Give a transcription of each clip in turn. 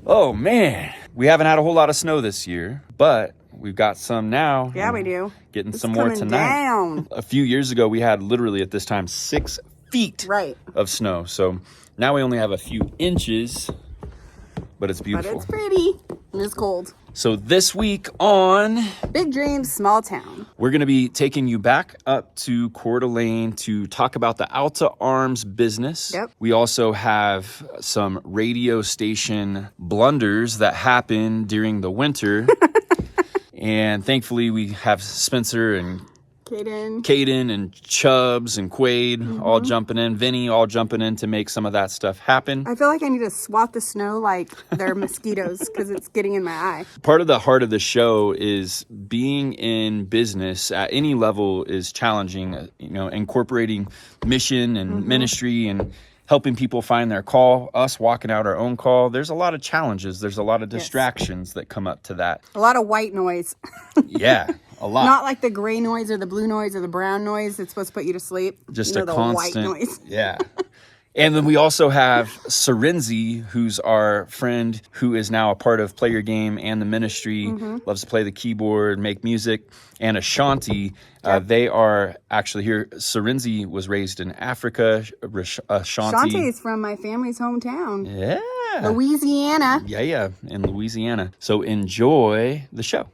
Oh man, we haven't had a whole lot of snow this year, but we've got some now. Yeah, we do. Getting It's some more tonight. Down. A few years ago, we had literally at this time 6 feet of snow. So now we only have a few inches, but it's beautiful. But it's pretty and it's cold. So this week on Big Dreams, Small Town, we're going to be taking you back up to Coeur D Alene to talk about the Alta Arms business. Yep. We also have some radio station blunders that happen during the winter. And thankfully we have Spencer and Kaden and Chubbs and Quaid all jumping in. Vinny all jumping in to make some of that stuff happen. I feel like I need to swat the snow like they're mosquitoes because it's getting in my eye. Part of the heart of the show is being in business at any level is challenging. You know, incorporating mission and ministry and helping people find their call, us walking out our own call. There's a lot of challenges. There's a lot of distractions that come up to that. A lot of white noise. Yeah. A lot. Not like the gray noise or the blue noise or the brown noise that's supposed to put you to sleep. Just the constant white noise. Yeah. And then we also have SiRNz, who's our friend who is now a part of Play Your Game and the ministry, loves to play the keyboard, make music, and Ashanti. They are actually here. SiRNz was raised in Africa. Ashanti is from my family's hometown. Yeah. Louisiana. Yeah, in Louisiana. So enjoy the show.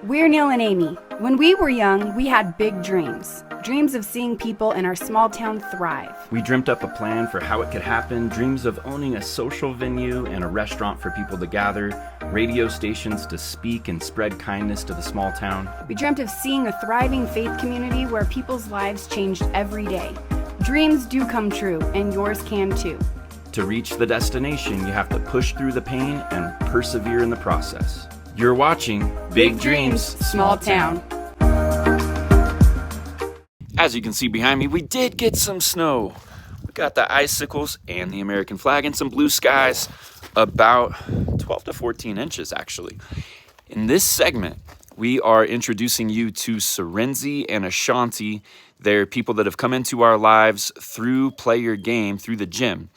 We're Neil and Amy. When we were young, we had big dreams. Dreams of seeing people in our small town thrive. We dreamt up a plan for how it could happen, dreams of owning a social venue and a restaurant for people to gather, radio stations to speak and spread kindness to the small town. We dreamt of seeing a thriving faith community where people's lives changed every day. Dreams do come true, and yours can too. To reach the destination, you have to push through the pain and persevere in the process. You're watching Big Dreams, Small Town. As you can see behind me, we did get some snow. We got the icicles and the American flag and some blue skies, about 12 to 14 inches actually. In this segment, we are introducing you to SiRNz and Ashanti. They're people that have come into our lives through Play Your Game, through the gym.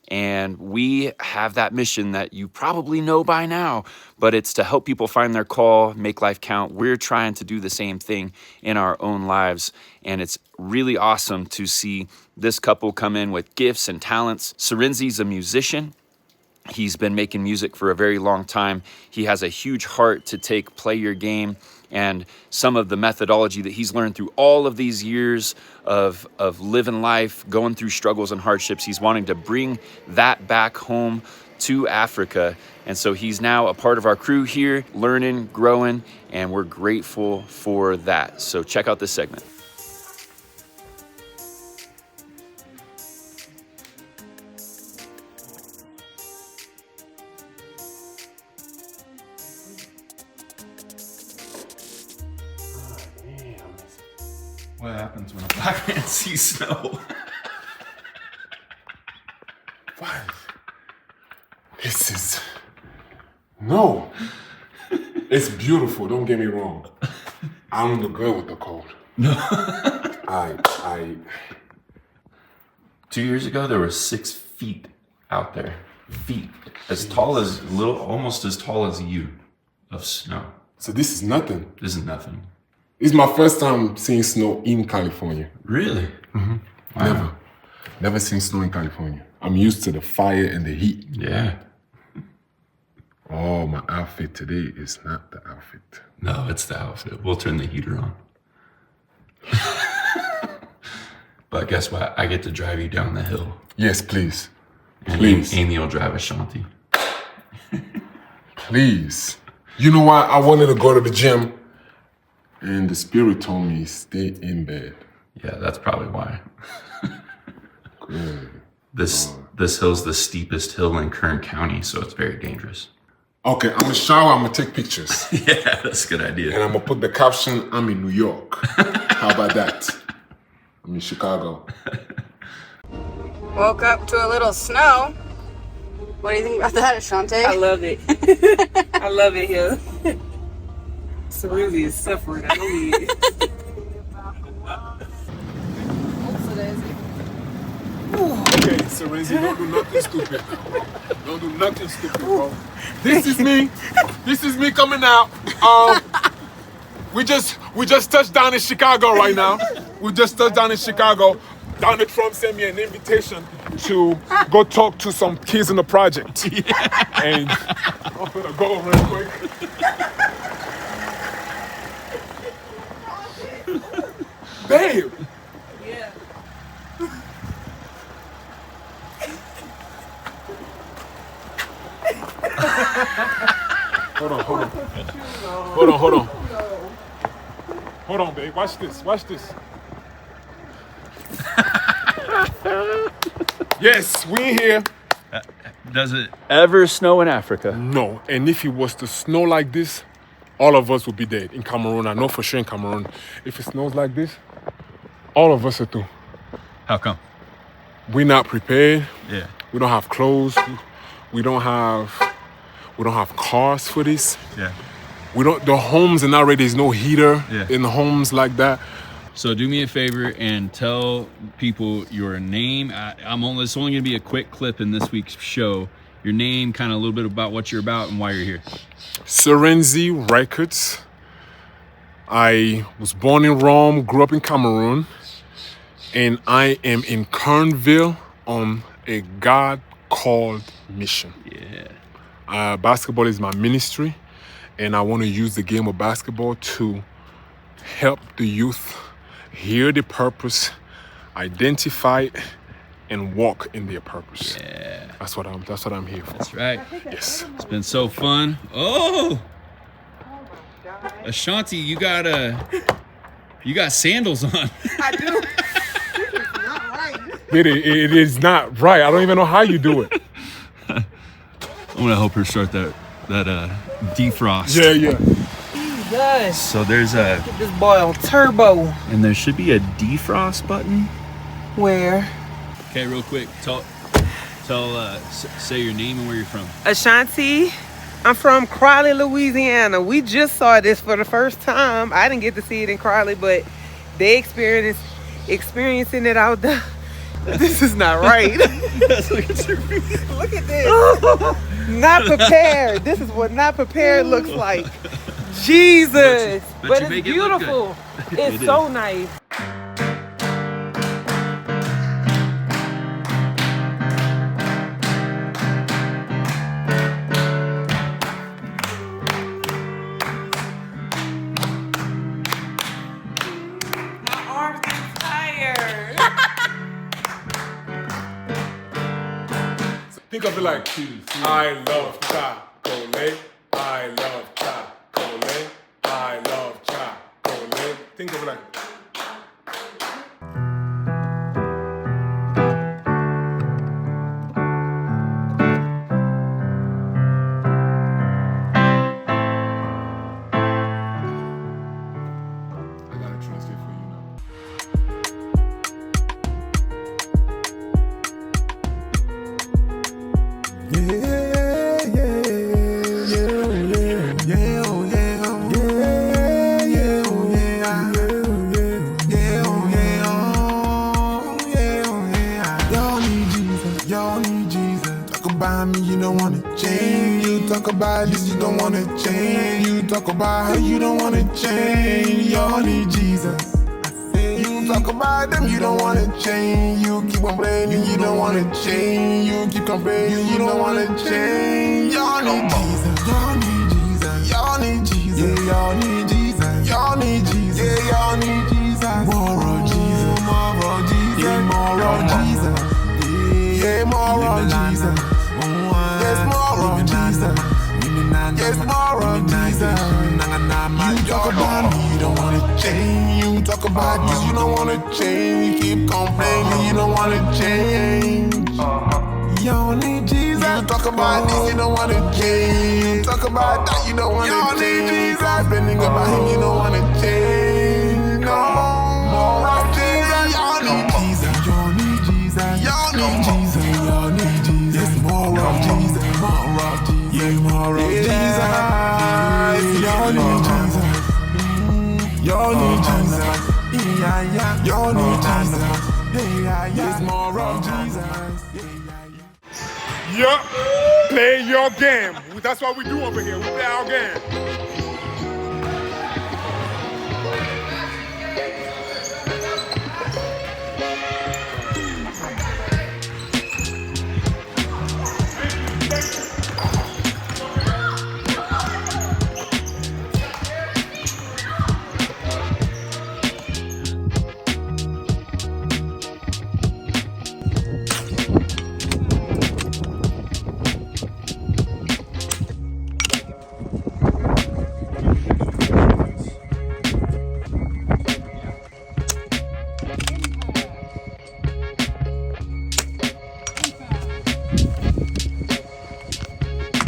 And we have that mission that you probably know by now, but it's to help people find their call, make life count. We're trying to do the same thing in our own lives. And it's really awesome to see this couple come in with gifts and talents. SiRNz's a musician. He's been making music for a very long time. He has a huge heart to take Play Your Game and some of the methodology that he's learned through all of these years of living life, going through struggles and hardships. He's wanting to bring that back home to Africa. And so he's now a part of our crew here, learning, growing, and we're grateful for that. So check out this segment. What happens when a black man sees snow? What? This is... No. It's beautiful, don't get me wrong. I'm the girl with the cold. No. I... 2 years ago, there were 6 feet out there. Feet. As tall as, almost as tall as you of snow. So this is nothing. This is nothing. It's my first time seeing snow in California. Really? Mm-hmm. Wow. Never seen snow in California. I'm used to the fire and the heat. Yeah. Oh, my outfit today is not the outfit. No, it's the outfit. We'll turn the heater on. But guess what? I get to drive you down the hill. Yes, please. And Please. Amy will drive Ashanti. Please. You know why I wanted to go to the gym? And the spirit told me, stay in bed. Yeah, that's probably why. Good. This hill's the steepest hill in Kern County, so it's very dangerous. Okay, I'm gonna shower, I'm gonna take pictures. Yeah, that's a good idea. And I'm gonna put the caption, I'm in New York. How about that? I'm in Chicago. Woke up to a little snow. What do you think about that, Ashanti? I love it. I love it here. SiRNz is suffering. I believe it. Okay, SiRNz, don't do nothing stupid. Don't do nothing stupid, bro. This is me. This is me coming out. We just touched down in Chicago right now. We just touched down in Chicago. Donald Trump sent me an invitation to go talk to some kids in the project. Yeah. And I'm gonna go real quick. Babe! Yeah. Hold on. Hold on, babe. Watch this. Yes, we here. Does it ever snow in Africa? No, and if it was to snow like this, all of us would be dead in Cameroon. I know for sure in Cameroon. If it snows like this, all of us are through. How come? We're not prepared. Yeah. We don't have clothes. We don't have cars for this. Yeah. The homes are not ready. There's no heater in the homes like that. So do me a favor and tell people your name. It's only going to be a quick clip in this week's show. Your name, kind of a little bit about what you're about and why you're here. SiRNz Records. I was born in Rome, grew up in Cameroon, and I am in Kernville on a God-called mission. Yeah. Basketball is my ministry, and I want to use the game of basketball to help the youth hear the purpose, identify it, and walk in their purpose. Yeah. That's what I'm here for. That's right. Yes. It's been so fun. Oh! Ashanti, you got sandals on. I do. It's not right. It is not right. I don't even know how you do it. I'm gonna help her start that defrost. Yeah. Jesus. So there's Get this boy on turbo. and there should be a defrost button. Where? Okay, real quick, say your name and where you're from. Ashanti. I'm from Crowley, Louisiana. We just saw this for the first time. I didn't get to see it in Crowley, but they experiencing it out there. This is not right. Look at this. Not prepared. This is what not prepared looks like. Jesus. But you it's make it look beautiful. good. It's It so is. nice. My arms get tired. Think of it like, I love chocolate. I love chocolate. I love chocolate. Think of it like. I gotta translate for you now. Talk about this, you don't wanna change. You talk about how you don't wanna change. You all need Jesus. You talk about them, you don't wanna change. You keep complaining, you don't wanna change. You keep complaining, you don't wanna change. Y'all need Jesus. Y'all need Jesus. Y'all need Jesus. Yeah, y'all need Jesus. Y'all need Jesus. Yeah, y'all need Jesus. More of Jesus. More of Jesus. Yeah, more of Jesus. Yeah, more of Jesus. Yes, more of Jesus. Yes, more of Jesus. You talk about me, you don't wanna change. You talk about this, you don't wanna change. You keep complaining, you don't wanna change. You don't need Jesus. You talk about this, you don't wanna change. You talk about that, you don't wanna change. You complaining about him, you don't wanna change. No, more of Jesus. Y'all need Jesus. Y'all need Jesus. Y'all need Jesus. Y'all need Jesus. Yes, more of Jesus. More of Jesus. Yeah, more of Jesus. Y'all need Jesus. Y'all need Jesus. Yeah. Y'all need Jesus. It's more of Jesus. Yeah, play your game. That's what we do over here. We play our game.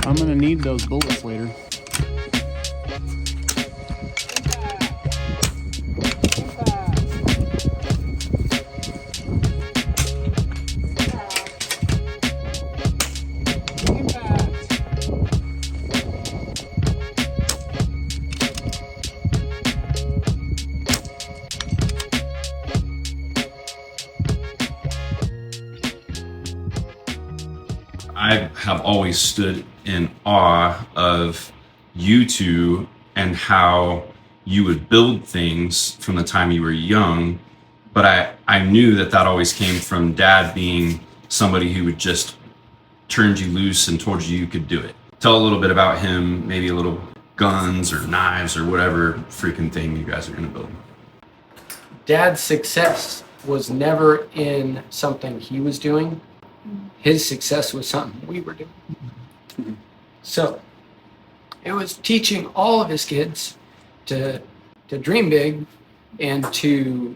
I'm gonna need those bullets later. I have always stood in awe of you two and how you would build things from the time you were young. But I knew that always came from Dad being somebody who would just turned you loose and told you could do it. Tell a little bit about him, maybe a little guns or knives or whatever freaking thing you guys are gonna build. Dad's success was never in something he was doing. His success was something we were doing. So it was teaching all of his kids to dream big and to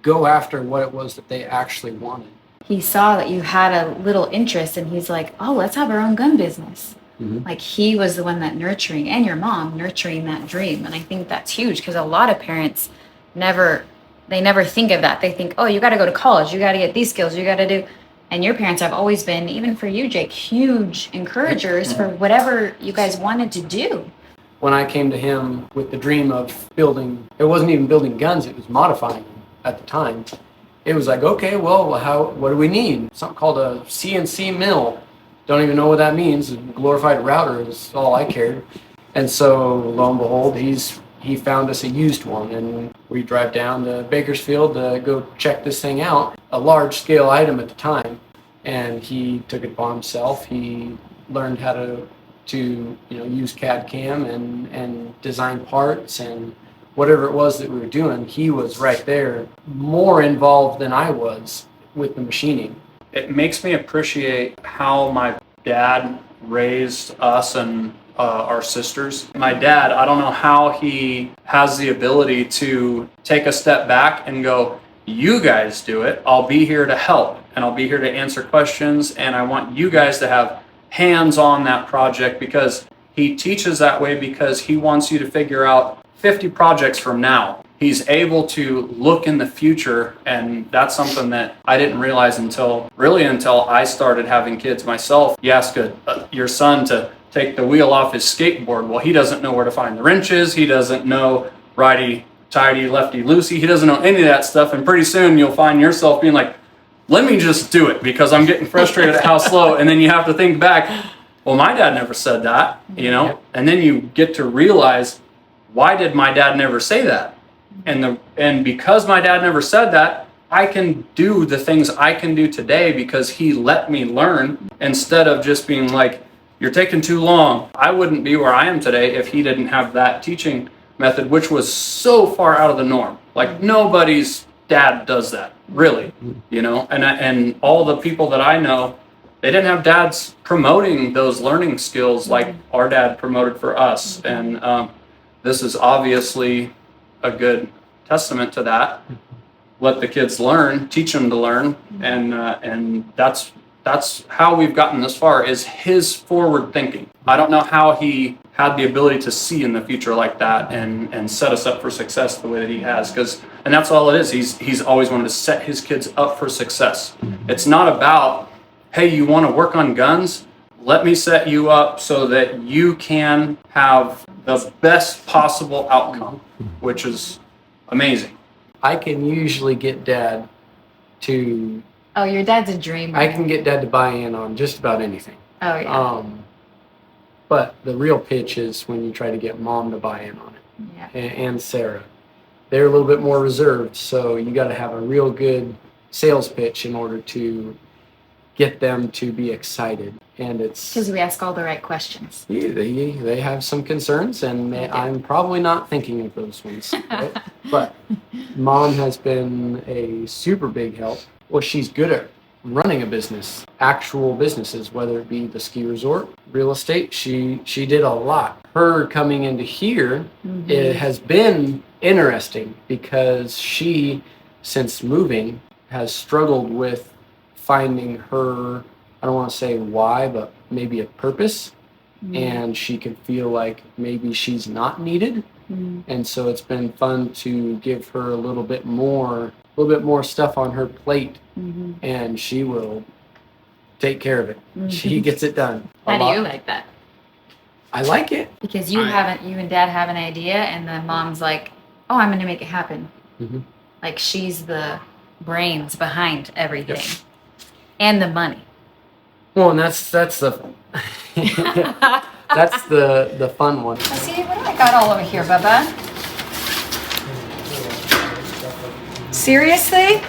go after what it was that they actually wanted. He saw that you had a little interest and he's like, oh, let's have our own gun business. Like he was the one that nurturing, and your mom nurturing that dream. And I think that's huge because a lot of parents never think of that. They think, oh, you got to go to college, you got to get these skills, you got to do. And your parents have always been, even for you, Jake, huge encouragers for whatever you guys wanted to do. When I came to him with the dream of building, it wasn't even building guns, it was modifying them at the time. It was like, okay, well, what do we need? Something called a CNC mill. Don't even know what that means. A glorified router is all I cared. And so lo and behold, he found us a used one, and we drive down to Bakersfield to go check this thing out. A large scale item at the time, and he took it upon himself. He learned how to use CAD CAM and design parts and whatever it was that we were doing. He was right there, more involved than I was with the machining. It makes me appreciate how my dad raised us and our sisters. My dad, I don't know how he has the ability to take a step back and go, you guys do it. I'll be here to help and I'll be here to answer questions. And I want you guys to have hands on that project, because he teaches that way because he wants you to figure out 50 projects from now. He's able to look in the future, and that's something that I didn't realize until I started having kids myself. You ask your son to take the wheel off his skateboard. Well, he doesn't know where to find the wrenches. He doesn't know righty, tighty, lefty, loosey. He doesn't know any of that stuff. And pretty soon you'll find yourself being like, let me just do it because I'm getting frustrated at how slow. And then you have to think back, well, my dad never said that, and then you get to realize, why did my dad never say that? And because my dad never said that, I can do the things I can do today because he let me learn, instead of just being like, you're taking too long. I wouldn't be where I am today if he didn't have that teaching method, which was so far out of the norm. Like nobody's dad does that, really, and all the people that I know, they didn't have dads promoting those learning skills like our dad promoted for us. And this is obviously a good testament to that. Let the kids learn, teach them to learn, and that's how we've gotten this far, is his forward thinking. I don't know how he had the ability to see in the future like that and set us up for success the way that he has, and that's all it is. He's always wanted to set his kids up for success. It's not about, hey, you want to work on guns? Let me set you up so that you can have the best possible outcome, which is amazing. I can usually get Dad to. Oh, your dad's a dreamer. I can get Dad to buy in on just about anything. Oh yeah. But the real pitch is when you try to get Mom to buy in on it, Yeah. and Sarah. They're a little bit more reserved, so you got to have a real good sales pitch in order to get them to be excited. And it's Because we ask all the right questions. yeah, they have some concerns, and I'm probably not thinking of those ones. Right? But Mom has been a super big help. Well, she's good at running a business, actual businesses, whether it be the ski resort, real estate. She did a lot. Her coming into here, it has been interesting because she, since moving, has struggled with finding her, I don't want to say why, but maybe a purpose. And she can feel like maybe she's not needed. And so it's been fun to give her a little bit more stuff on her plate, and she will take care of it. She gets it done. How do you like that? I like it. Because you and Dad have an idea, and the mom's like, "Oh, I'm going to make it happen." Like she's the brains behind everything, and the money. Well, and that's the that's the fun one. Let's see, what do I got all over here, Bubba? Seriously?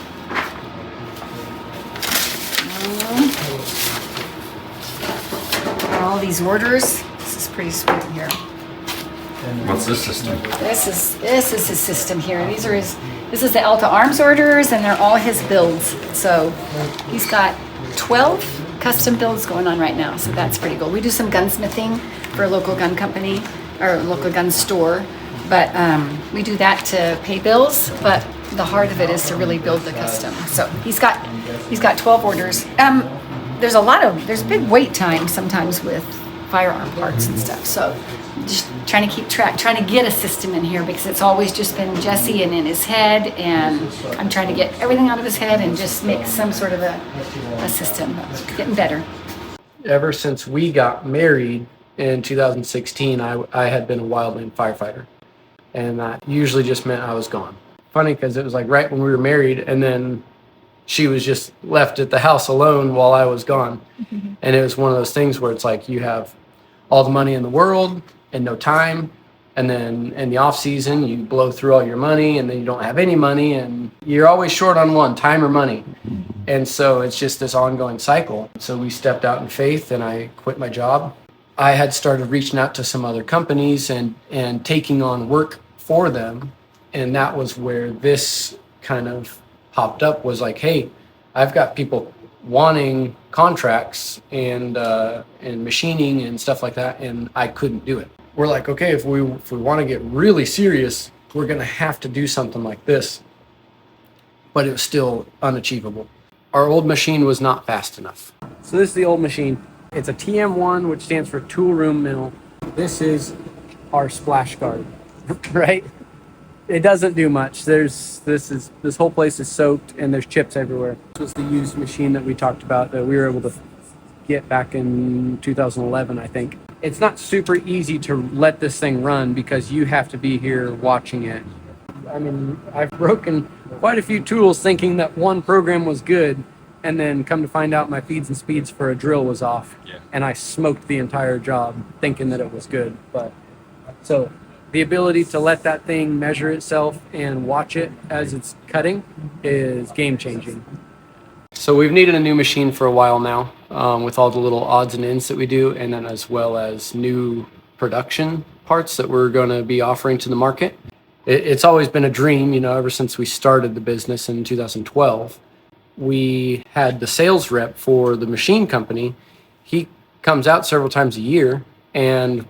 All these orders. This is pretty sweet here. What's this system? This is his system here. This is the Alta Arms orders, and they're all his builds. So he's got 12 custom builds going on right now. So that's pretty cool. We do some gunsmithing for a local gun company or a local gun store, but we do that to pay bills. But the heart of it is to really build the custom. So he's got 12 orders. There's a big wait time sometimes with firearm parts and stuff. So just trying to keep track, trying to get a system in here because it's always just been Jesse and in his head, and I'm trying to get everything out of his head and just make some sort of a system. Getting better. Ever since we got married in 2016, I had been a wildland firefighter, and that usually just meant I was gone. Funny because it was like right when we were married, and then she was just left at the house alone while I was gone. And it was one of those things where it's like you have all the money in the world and no time, and then in the off season you blow through all your money, and then you don't have any money, and you're always short on one, time or money. And so it's just this ongoing cycle. So we stepped out in faith, and I quit my job. I had started reaching out to some other companies and taking on work for them, and that was where this kind of popped up. Was like, hey, I've got people wanting contracts and machining and stuff like that, and I couldn't do it. We're like, okay, if we want to get really serious, we're going to have to do something like this. But it was still unachievable. Our old machine was not fast enough. So this is the old machine. It's a TM1, which stands for tool room mill. This is our splash guard, right? It doesn't do much. This whole place is soaked, and there's chips everywhere. This was the used machine that we talked about that we were able to get back in 2011, I think. It's not super easy to let this thing run because you have to be here watching it. I mean, I've broken quite a few tools thinking that one program was good, and then come to find out my feeds and speeds for a drill was off. And I smoked the entire job thinking that it was good. But so the ability to let that thing measure itself and watch it as it's cutting is game changing. So we've needed a new machine for a while now, with all the little odds and ends that we do, and then as well as new production parts that we're going to be offering to the market. It's always been a dream, ever since we started the business in 2012. We had the sales rep for the machine company. He comes out several times a year, and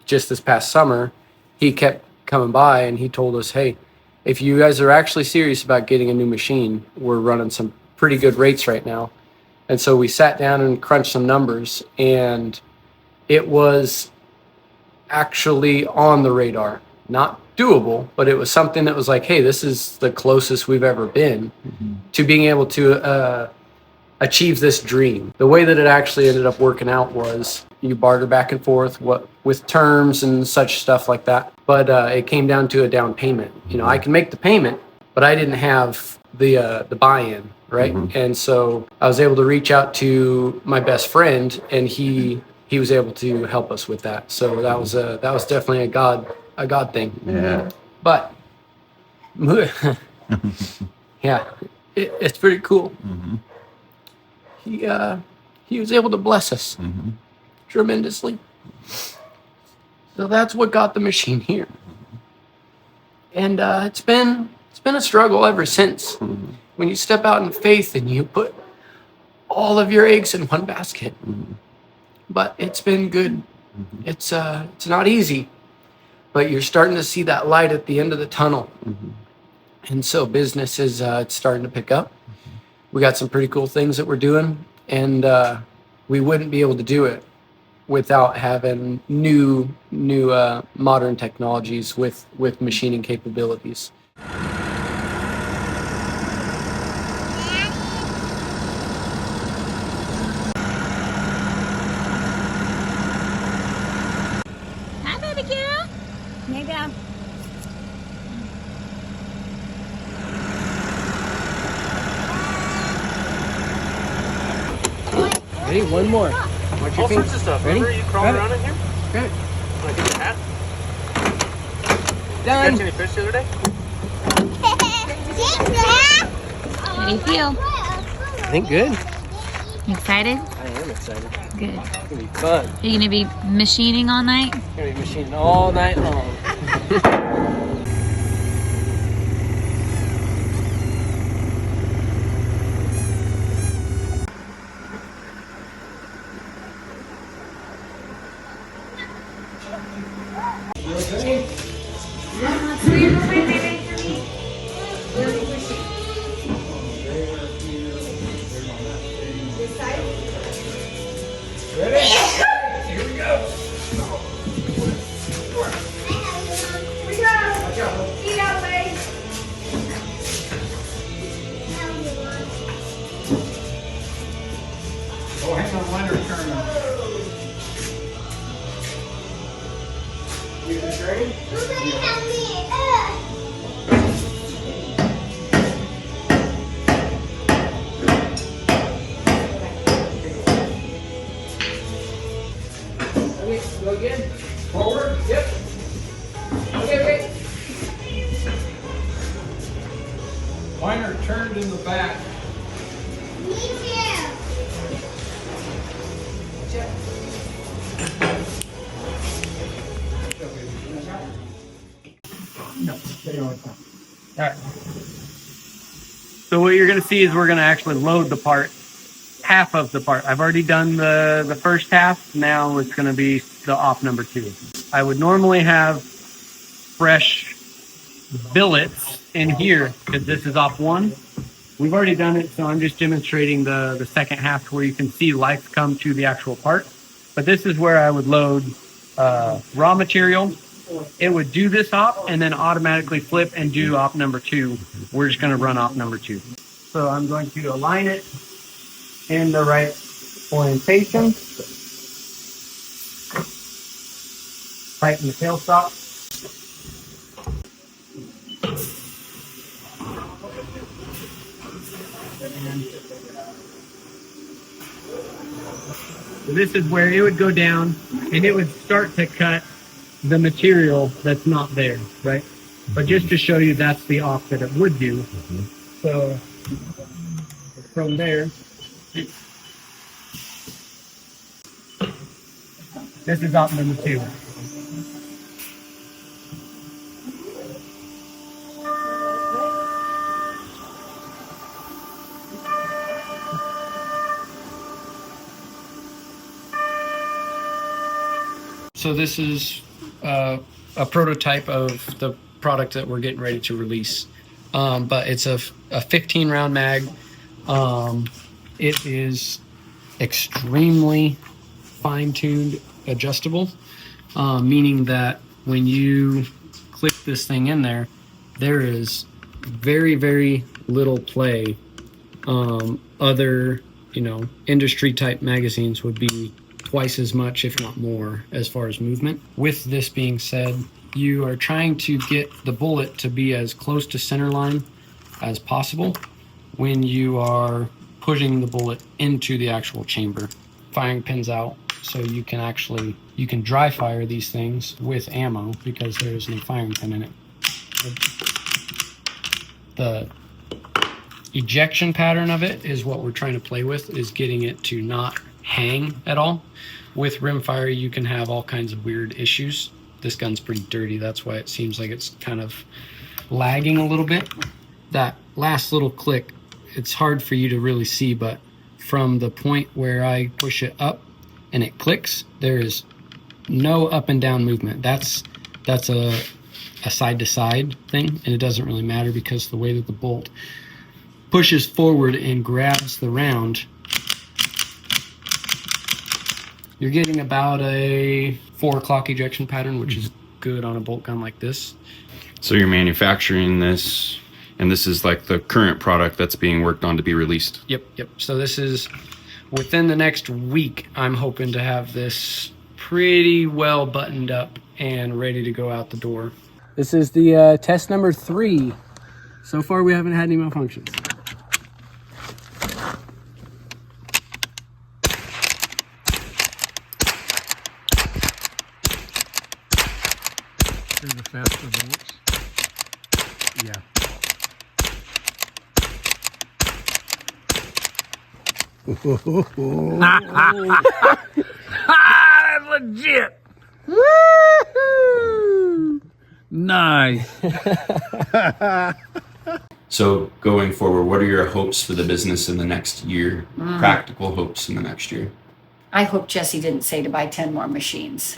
just this past summer, he kept coming by and he told us, hey, if you guys are actually serious about getting a new machine, we're running some pretty good rates right now. And so we sat down and crunched some numbers, and it was actually on the radar. Not doable, but it was something that was like, hey, this is the closest we've ever been to being able to achieve this dream. The way that it actually ended up working out was you barter back and forth with terms and such stuff like that. But it came down to a down payment. I can make the payment, but I didn't have the buy-in. right? And so I was able to reach out to my best friend, and he was able to help us with that. So that was definitely a God thing. Yeah. But yeah, it's pretty cool. He was able to bless us tremendously. So that's what got the machine here. And it's been a struggle ever since. When you step out in faith and you put all of your eggs in one basket. But it's been good. It's not easy, but you're starting to see that light at the end of the tunnel. And so business is it's starting to pick up. We got some pretty cool things that we're doing, and we wouldn't be able to do it without having new modern technologies with machining capabilities. Hi, baby girl. Here you go. Ready? One more. Watch your All feet. sorts of stuff. Ready? Remember you crawling Grab it. around in here? Grab it. Want to get your hat? Done. Catch any fish the other day? How do you feel? I think good. You excited? I am excited. Good. It's gonna be fun. Are you gonna be machining all night? Gonna be machining all night long. Go again. Forward. Yep. Okay. Mine are turned in the back. Alright. So what you're going to see is we're going to actually load the part, half of the part. I've already done the first half. Now it's going to be the op number 2. I would normally have fresh billets in here because this is op 1. We've already done it, so I'm just demonstrating the second half where you can see life come to the actual part. But this is where I would load raw material. It would do this op and then automatically flip and do op number 2. We're just going to run op number 2. So I'm going to align it in the right orientation. Tighten the tailstop. So this is where it would go down and it would start to cut the material that's not there, right? But just to show you, that's the op that it would do. So from there, this is op number 2. So this is a prototype of the product that we're getting ready to release. But it's a 15 round mag. It is extremely fine-tuned adjustable, meaning that when you click this thing in there, there is very, very little play. Other, industry type magazines would be twice as much, if not more, as far as movement. With this being said, you are trying to get the bullet to be as close to center line as possible when you are putting the bullet into the actual chamber. Firing pins out, so you can dry fire these things with ammo because there is no firing pin in it. The ejection pattern of it is what we're trying to play with, is getting it to not hang at all. With rimfire, you can have all kinds of weird issues. This gun's pretty dirty, that's why it seems like it's kind of lagging a little bit. That last little click, it's hard for you to really see, but from the point where I push it up and it clicks, there is no up and down movement. That's a side to side thing, and it doesn't really matter because the way that the bolt pushes forward and grabs the round, you're getting about a 4 o'clock ejection pattern, which is good on a bolt gun like this. So you're manufacturing this, and this is like the current product that's being worked on to be released. Yep. So this is within the next week. I'm hoping to have this pretty well buttoned up and ready to go out the door. This is the test number 3. So far, we haven't had any malfunctions. They're the faster bullets. Yeah. That's legit. Woo-hoo. Nice. So going forward, what are your hopes for the business in the next year? Practical hopes in the next year? I hope Jesse didn't say to buy 10 more machines.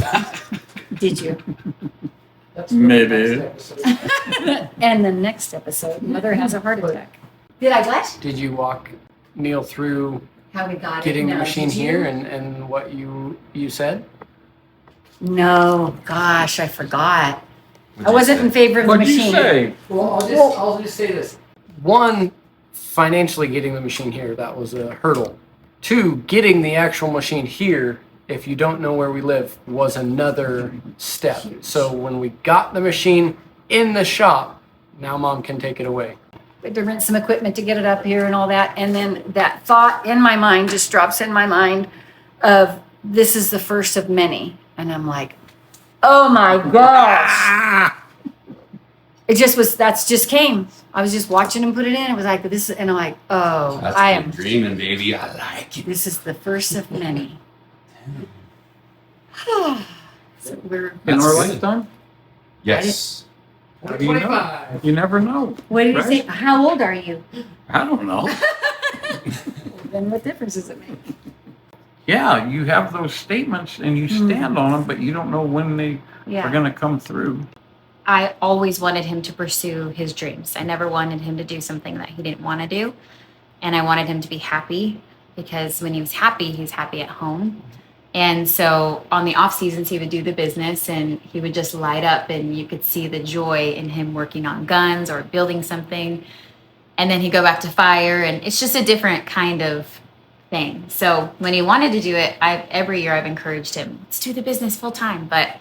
Did you? Maybe. And the next episode, Mother has a heart attack. Did I what? Did you walk Neil through How we got getting it? the No, machine did you? here and what you said? No, gosh, I forgot. I wasn't in favor of the What'd you machine. say? Well, I'll just say this. 1, financially getting the machine here, that was a hurdle. 2, getting the actual machine here, if you don't know where we live, was another step. So when we got the machine in the shop, now Mom can take it away. We had to rent some equipment to get it up here and all that. And then that thought in my mind just drops in my mind of this is the first of many. And I'm like, oh my gosh. It just was, that's just came. I was just watching him put it in. It was like this, and I'm like, oh, That's I big am. dreaming, baby. I like it. This is the first of many. So we're. In That's our good. lifetime? Yes. How do you know? You never know. What did you right? say? How old are you? I don't know. Then what difference does it make? Yeah, you have those statements and you stand on them, but you don't know when they Yeah. are going to come through. I always wanted him to pursue his dreams. I never wanted him to do something that he didn't want to do. And I wanted him to be happy because when he was happy at home. And so on the off seasons, he would do the business and he would just light up and you could see the joy in him working on guns or building something. And then he'd go back to fire and it's just a different kind of thing. So when he wanted to do it, every year I've encouraged him, let's do the business full time. But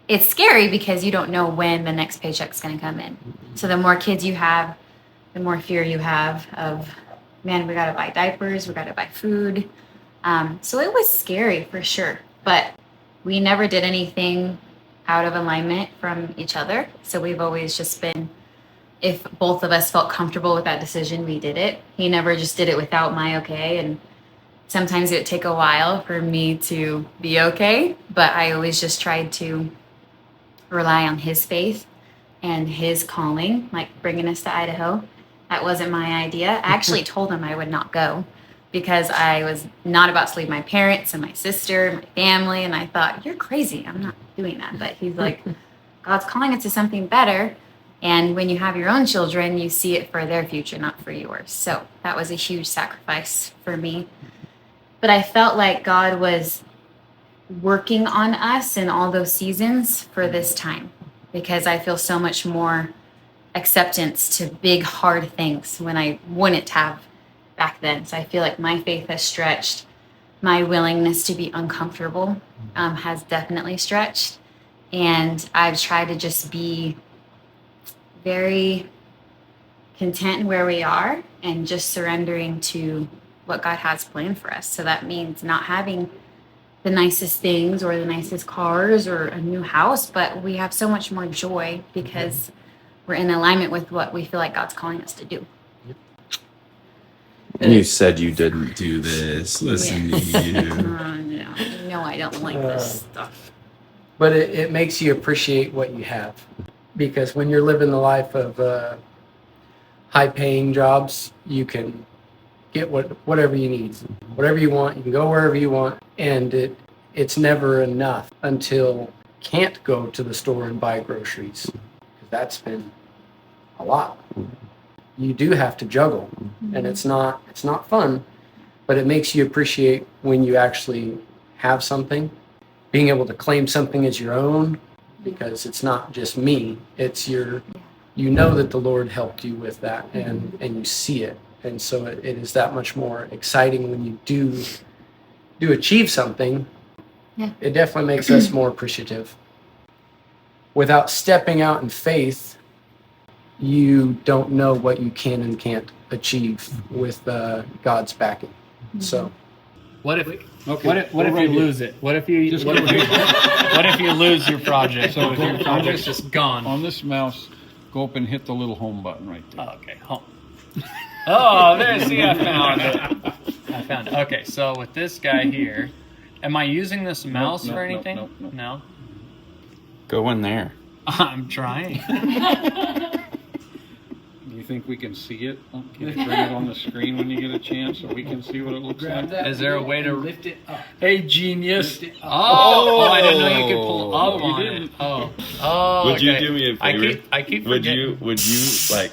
it's scary because you don't know when the next paycheck's going to come in. So the more kids you have, the more fear you have of, man, we got to buy diapers, we got to buy food. So it was scary for sure, but we never did anything out of alignment from each other. So we've always just been, if both of us felt comfortable with that decision, we did it. He never just did it without my okay. And sometimes it would take a while for me to be okay, but I always just tried to rely on his faith and his calling, like bringing us to Idaho. That wasn't my idea. I actually told him I would not go because I was not about to leave my parents and my sister and my family. And I thought, you're crazy. I'm not doing that. But he's like, God's calling us to something better. And when you have your own children, you see it for their future, not for yours. So that was a huge sacrifice for me. But I felt like God was working on us in all those seasons for this time because I feel so much more acceptance to big, hard things when I wouldn't have back then. So I feel like my faith has stretched. My willingness to be uncomfortable has definitely stretched. And I've tried to just be very content in where we are and just surrendering to what God has planned for us. So that means not having the nicest things or the nicest cars or a new house, but we have so much more joy because we're in alignment with what we feel like God's calling us to do. And you said you didn't do this. Listen to you. No, I don't like this stuff. But it makes you appreciate what you have, because when you're living the life of high-paying jobs, you can get whatever you need, whatever you want. You can go wherever you want, and it's never enough until you can't go to the store and buy groceries, because that's been a lot. You do have to juggle, and it's not fun, but it makes you appreciate when you actually have something, being able to claim something as your own, because it's not just me, it's you know that the Lord helped you with that, and you see it. And so it is that much more exciting when you do achieve something. Yeah. It definitely makes us more appreciative. Without stepping out in faith, you don't know what you can and can't achieve with God's backing. So, what if you lose it? What if you lose your project? So your project's just gone. On this mouse, go up and hit the little home button right there. Oh, okay, home. Oh, there. See, I found it. Okay, so with this guy here, am I using this mouse for anything? No. Go in there. I'm trying. Do you think we can see it? Can you bring it on the screen when you get a chance so we can see what it looks like? Is there a way to lift it up? Hey, genius! Oh, I didn't know you could pull up on it. Oh. Would you okay. do me a favor? I keep forgetting. Would you like?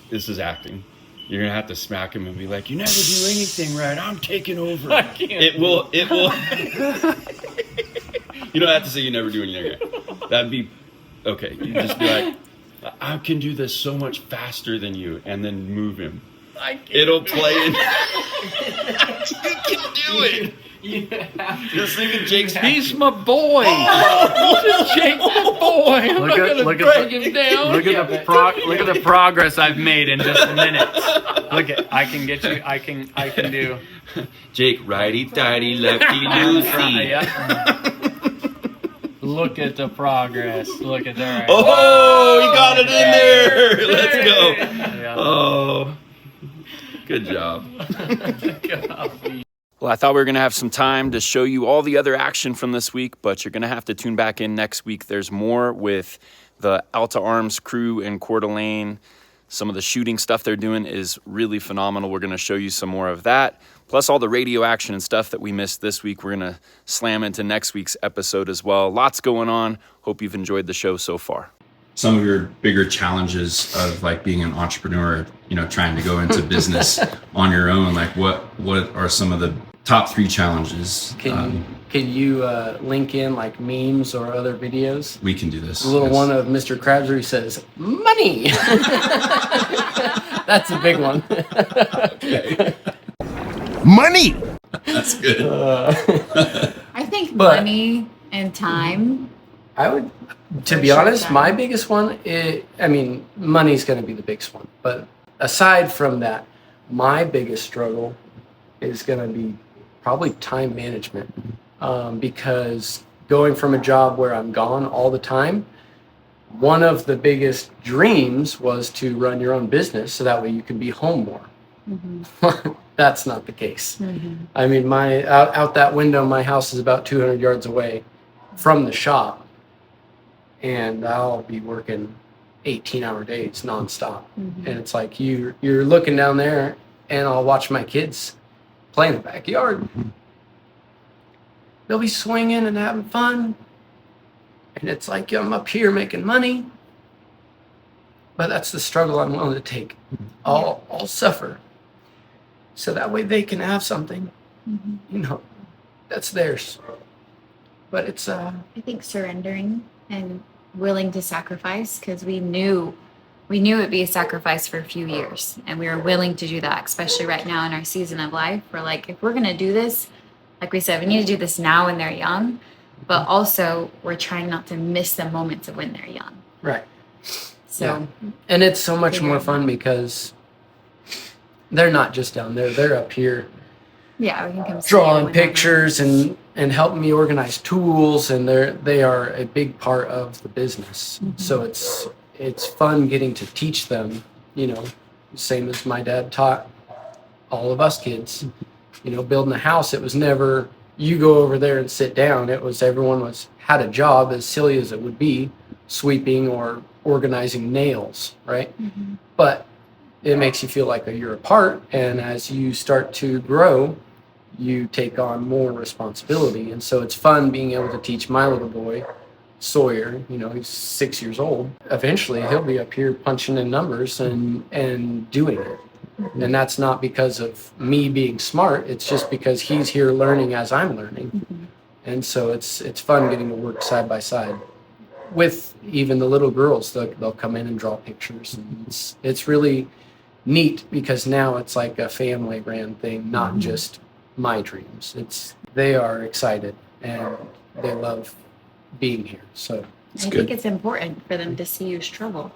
This is acting. You're gonna have to smack him and be like, "You never do anything right. I'm taking over." I can't. It will. You don't have to say you never do anything right. That'd be okay. You just be like, "I can do this so much faster than you," and then move him. It'll play in. You can do it. Just think of Jake's. He's my boy. Jake's my boy. Look at the progress I've made in just a minute. Look at. I can get you. I can do. Jake, righty tighty, lefty loosey. Yeah. Look at the progress. Look at that. Oh, he got it in there. Let's go. Yeah. Oh, good job. Well, I thought we were going to have some time to show you all the other action from this week, but you're going to have to tune back in next week. There's more with the Alta Arms crew in Coeur d'Alene. Some of the shooting stuff they're doing is really phenomenal. We're going to show you some more of that. Plus all the radio action and stuff that we missed this week, we're going to slam into next week's episode as well. Lots going on. Hope you've enjoyed the show so far. Some of your bigger challenges of like being an entrepreneur, trying to go into business on your own, like what are some of the top 3 challenges? Can you link in like memes or other videos? We can do this. A little one of Mr. Krabs where he says, "Money." That's a big one. Okay. Money. That's good. I think money and time. I would, to be honest, my biggest one money's going to be the biggest one. But aside from that, my biggest struggle is going to be probably time management. Because going from a job where I'm gone all the time, one of the biggest dreams was to run your own business so that way you can be home more. Mm-hmm. That's not the case. Mm-hmm. I mean, out that window, my house is about 200 yards away from the shop, and I'll be working 18-hour days nonstop. Mm-hmm. And it's like you're looking down there, and I'll watch my kids play in the backyard. They'll be swinging and having fun, and it's like I'm up here making money. But that's the struggle I'm willing to take. I'll suffer, so that way they can have something, that's theirs. But it's I think surrendering and willing to sacrifice, because we knew it'd be a sacrifice for a few years, and we were willing to do that, especially right now in our season of life. We're like, if we're gonna do this, like we said, we need to do this now when they're young, but also we're trying not to miss the moments of when they're young. Right. So, And it's so much more fun because they're not just down there; they're up here Yeah, we can come see drawing you whenever. pictures and helping me organize tools, and they are a big part of the business. So it's fun getting to teach them, you know, same as my dad taught all of us kids. You know, building a house, it was never you go over there and sit down. It was everyone had a job, as silly as it would be, sweeping or organizing nails, right? But it makes you feel like you're a part, and as you start to grow, you take on more responsibility. And so it's fun being able to teach my little boy, Sawyer, you know, he's 6 years old. Eventually he'll be up here punching in numbers and doing it. And that's not because of me being smart, it's just because he's here learning as I'm learning. And so it's fun getting to work side by side with even the little girls. They'll come in and draw pictures, and it's really neat because now it's like a family ran thing, not just my dreams. They are excited and they love being here. So I think it's important for them to see you struggle.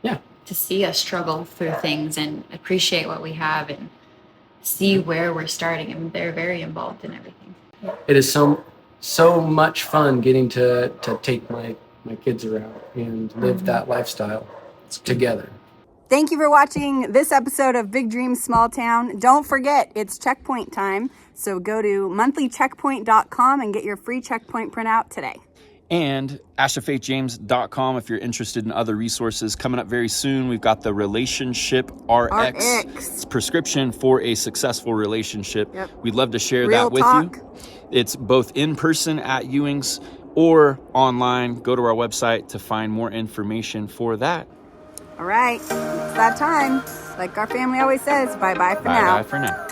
Yeah. To see us struggle through things and appreciate what we have and see where we're starting. I mean, they're very involved in everything. it is so much fun getting to take my kids around and live that lifestyle together. Thank you for watching this episode of Big Dreams Small Town. Don't forget, it's checkpoint time. So go to monthlycheckpoint.com and get your free checkpoint printout today. And AshaFaithJames.com if you're interested in other resources. Coming up very soon, we've got the Relationship RX. It's prescription for a successful relationship. Yep. We'd love to share Real that with talk. you. It's both in person at Ewing's or online. Go to our website to find more information for that. All right, it's that time. Like our family always says, bye-bye for now. Bye-bye for now.